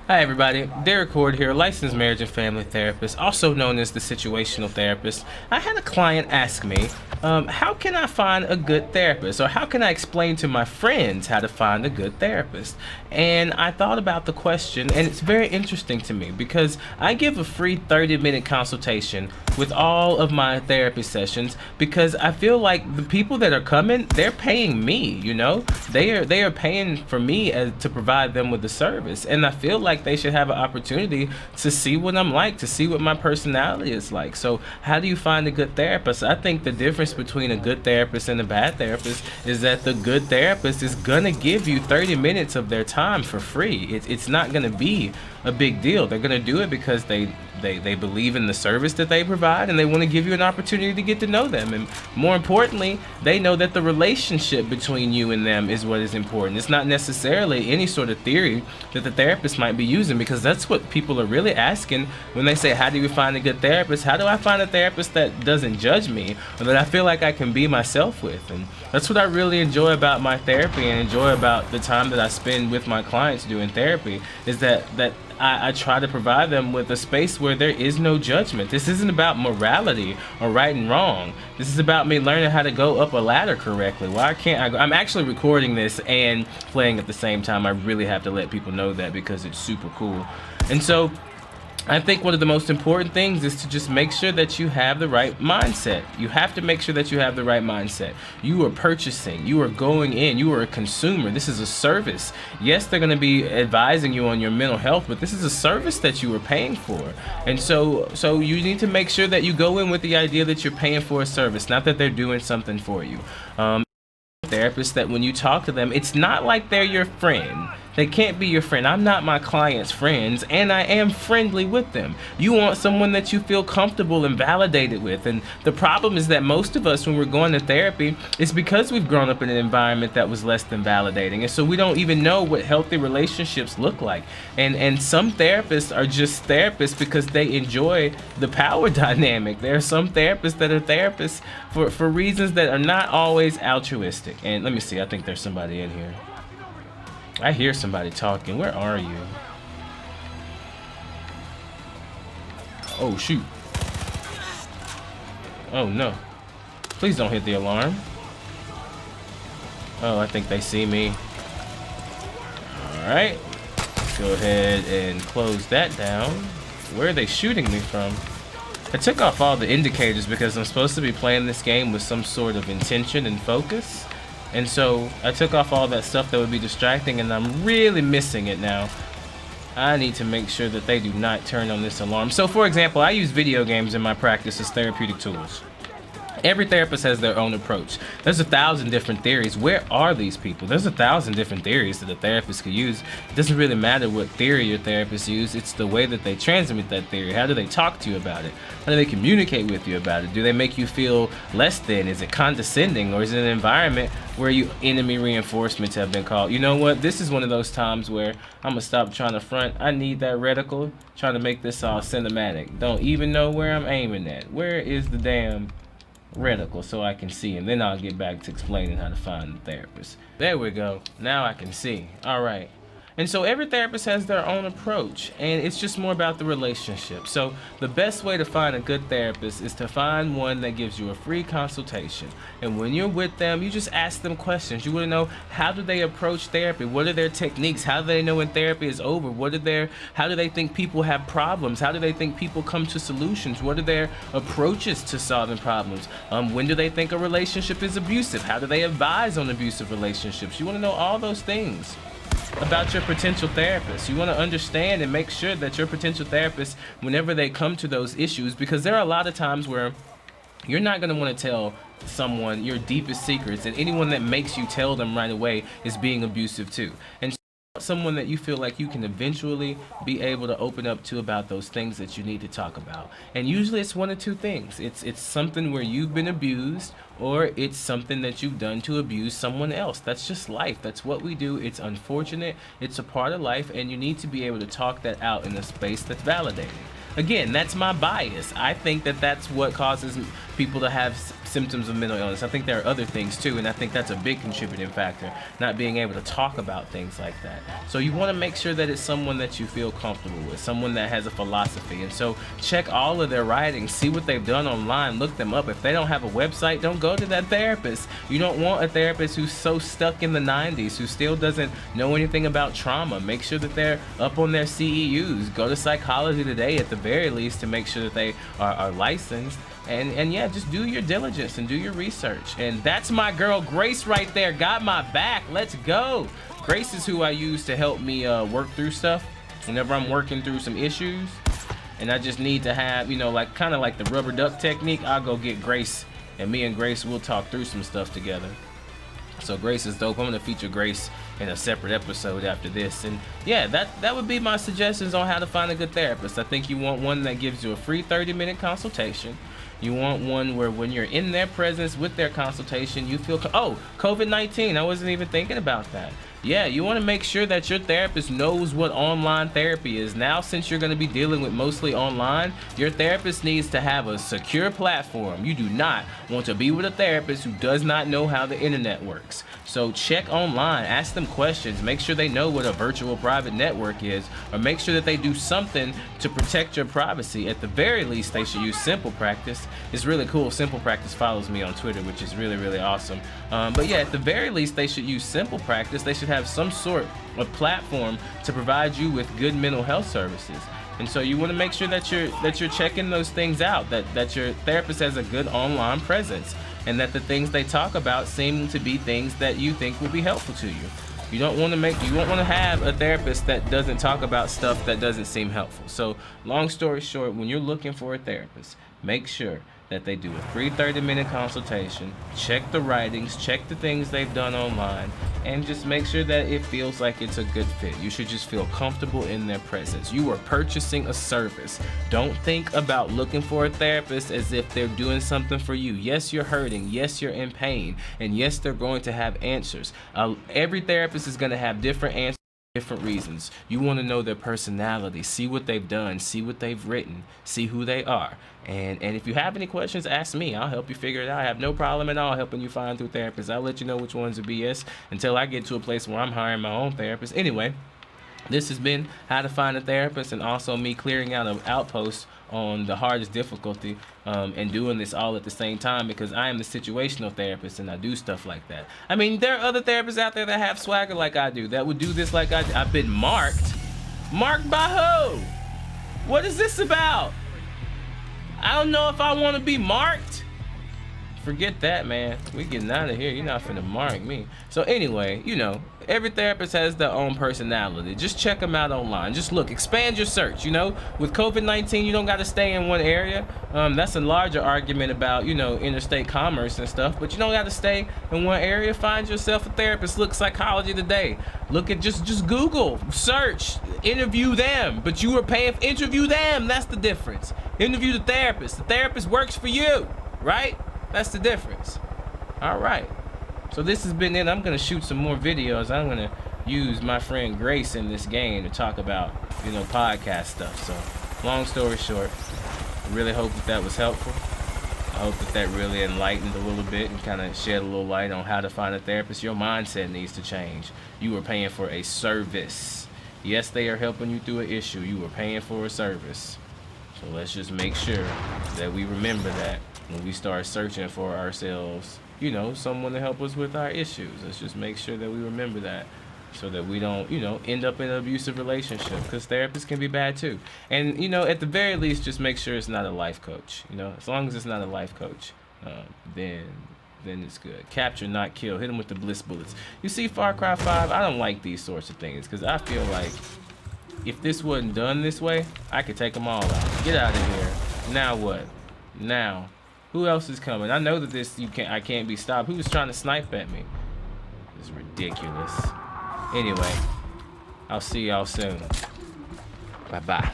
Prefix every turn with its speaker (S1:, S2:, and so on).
S1: Hi everybody, Derek Cord here, licensed marriage and family therapist, also known as the situational therapist. I had a client ask me, how can I find a good therapist? Or how can I explain to my friends how to find a good therapist? And I thought about the question, and it's very interesting to me because I give a free 30-minute consultation with all of my therapy sessions because I feel like the people that are coming, they're paying me, you know? They are paying for me to provide them with the service. And I feel like they should have an opportunity to see what I'm like, to see what my personality is like. So how do you find a good therapist? I think the difference between a good therapist and a bad therapist is that the good therapist is gonna give you 30 minutes of their time for free. It's not gonna be a big deal. They're gonna do it because they believe in the service that they provide, and they want to give you an opportunity to get to know them. And more importantly, they know that the relationship between you and them is what is important. It's not necessarily any sort of theory that the therapist might be using, because that's what people are really asking when they say, how do you find a good therapist? How do I find a therapist that doesn't judge me, or that I feel like I can be myself with? And that's what I really enjoy about my therapy, and enjoy about the time that I spend with my clients doing therapy, is that I try to provide them with a space where there is no judgment. This isn't about morality or right and wrong. This is about me learning how to go up a ladder correctly. Why can't I go? I'm actually recording this and playing at the same time. I really have to let people know that because it's super cool. And so I think one of the most important things is to just make sure that you have the right mindset. You have to make sure that you have the right mindset. You are purchasing, you are going in, you are a consumer. This is a service. Yes, they're going to be advising you on your mental health, but this is a service that you are paying for. And so you need to make sure that you go in with the idea that you're paying for a service, not that they're doing something for you. Therapists that when you talk to them, it's not like they're your friend. They can't be your friend. I'm not my client's friends, and I am friendly with them. You want someone that you feel comfortable and validated with. And the problem is that most of us, when we're going to therapy, it's because we've grown up in an environment that was less than validating. And so we don't even know what healthy relationships look like. And some therapists are just therapists because they enjoy the power dynamic. There are some therapists that are therapists for reasons that are not always altruistic. And let me see, I think there's somebody in here. I hear somebody talking. Where are you? Oh, shoot. Oh, no. Please don't hit the alarm. Oh, I think they see me. Alright. Go ahead and close that down. Where are they shooting me from? I took off all the indicators because I'm supposed to be playing this game with some sort of intention and focus. And so I took off all that stuff that would be distracting, and I'm really missing it now. I need to make sure that they do not turn on this alarm. So for example, I use video games in my practice as therapeutic tools. Every therapist has their own approach. There's 1,000 different theories. Where are these people? There's 1,000 different theories that a therapist could use. It doesn't really matter what theory your therapist uses. It's the way that they transmit that theory. How do they talk to you about it? How do they communicate with you about it? Do they make you feel less than? Is it condescending? Or is it an environment where enemy reinforcements have been called? You know what? This is one of those times where I'm gonna stop trying to front. I need that reticle, trying to make this all cinematic. Don't even know where I'm aiming at. Where is the damn reticle so I can see, and then I'll get back to explaining how to find the therapist. There we go. Now I can see. All right. And so every therapist has their own approach, and it's just more about the relationship. So the best way to find a good therapist is to find one that gives you a free consultation. And when you're with them, you just ask them questions. You want to know, how do they approach therapy? What are their techniques? How do they know when therapy is over? How do they think people have problems? How do they think people come to solutions? What are their approaches to solving problems? When do they think a relationship is abusive? How do they advise on abusive relationships? You want to know all those things about your potential therapist. You want to understand and make sure that your potential therapist, whenever they come to those issues, because there are a lot of times where you're not going to want to tell someone your deepest secrets, and anyone that makes you tell them right away is being abusive too. And someone that you feel like you can eventually be able to open up to about those things that you need to talk about. And usually it's one of two things. It's something where you've been abused, or it's something that you've done to abuse someone else. That's just life. That's what we do. It's unfortunate. It's a part of life, and you need to be able to talk that out in a space that's validating. Again, that's my bias. I think that that's what causes people to have symptoms of mental illness. I think there are other things too, and I think that's a big contributing factor, not being able to talk about things like that. So you want to make sure that it's someone that you feel comfortable with, someone that has a philosophy. And so check all of their writings, see what they've done online, look them up. If they don't have a website, don't go to that therapist. You don't want a therapist who's so stuck in the 90s, who still doesn't know anything about trauma. Make sure that they're up on their CEUs. Go to Psychology Today at the very least to make sure that they are licensed. And yeah, just do your diligence and do your research. And that's my girl Grace right there, got my back. Let's go. Grace is who I use to help me work through stuff whenever I'm working through some issues and I just need to have, you know, like kind of like the rubber duck technique. I'll go get Grace, and me and Grace will talk through some stuff together. So Grace is dope. I'm gonna feature Grace in a separate episode after this. And yeah, that would be my suggestions on how to find a good therapist. I think you want one that gives you a free 30-minute consultation. You want one where when you're in their presence with their consultation, you feel, oh, COVID-19, I wasn't even thinking about that. Yeah, you want to make sure that your therapist knows what online therapy is. Now, since you're going to be dealing with mostly online, your therapist needs to have a secure platform. You do not want to be with a therapist who does not know how the internet works. So check online, ask them questions, make sure they know what a virtual private network is, or make sure that they do something to protect your privacy. At the very least, they should use Simple Practice. It's really cool. Simple Practice follows me on Twitter, which is really, really awesome. But yeah, at the very least, they should use Simple Practice. They should have some sort of platform to provide you with good mental health services. And so you want to make sure that you're checking those things out, that your therapist has a good online presence, and that the things they talk about seem to be things that you think will be helpful to you. You won't want to have a therapist that doesn't talk about stuff that doesn't seem helpful. So long story short, when you're looking for a therapist, make sure that they do a free 30-minute consultation, check the writings, check the things they've done online, and just make sure that it feels like it's a good fit. You should just feel comfortable in their presence. You are purchasing a service. Don't think about looking for a therapist as if they're doing something for you. Yes, you're hurting. Yes, you're in pain. And yes, they're going to have answers. Every therapist is going to have different answers. Different reasons. You want to know their personality, see what they've done, see what they've written, see who they are. And if you have any questions, ask me. I'll help you figure it out. I have no problem at all helping you find through therapists. I'll let you know which ones are BS until I get to a place where I'm hiring my own therapist. Anyway, this has been how to find a therapist, and also me clearing out an outpost on the hardest difficulty, and doing this all at the same time, because I am the situational therapist and I do stuff like that. I mean, there are other therapists out there that have swagger like I do, that would do this like I do. I've been marked. Marked by who? What is this about? I don't know if I want to be marked. Forget that, man. We getting out of here. You're not finna mark me. So anyway, you know, every therapist has their own personality. Just check them out online. Just look, expand your search. You know, with COVID-19, you don't got to stay in one area. That's a larger argument about, you know, interstate commerce and stuff. But you don't got to stay in one area. Find yourself a therapist. Look, Psychology Today. Look at just Google, search, interview them. But you are paying for interview them. That's the difference. Interview the therapist. The therapist works for you, right? That's the difference. All right. So this has been it. I'm going to shoot some more videos. I'm going to use my friend Grace in this game to talk about, you know, podcast stuff. So long story short, I really hope that was helpful. I hope that really enlightened a little bit and kind of shed a little light on how to find a therapist. Your mindset needs to change. You are paying for a service. Yes, they are helping you through an issue. You are paying for a service. So let's just make sure that we remember that when we start searching for ourselves, you know, someone to help us with our issues. Let's just make sure that we remember that, so that we don't, you know, end up in an abusive relationship, because therapists can be bad too. And, you know, at the very least, just make sure it's not a life coach. You know, as long as it's not a life coach, then it's good. Capture, not kill. Hit them with the bliss bullets. You see Far Cry 5, I don't like these sorts of things, because I feel like if this wasn't done this way, I could take them all out. Get out of here. Now what? Now, who else is coming? I know that I can't be stopped. Who was trying to snipe at me? This is ridiculous. Anyway, I'll see y'all soon. Bye-bye.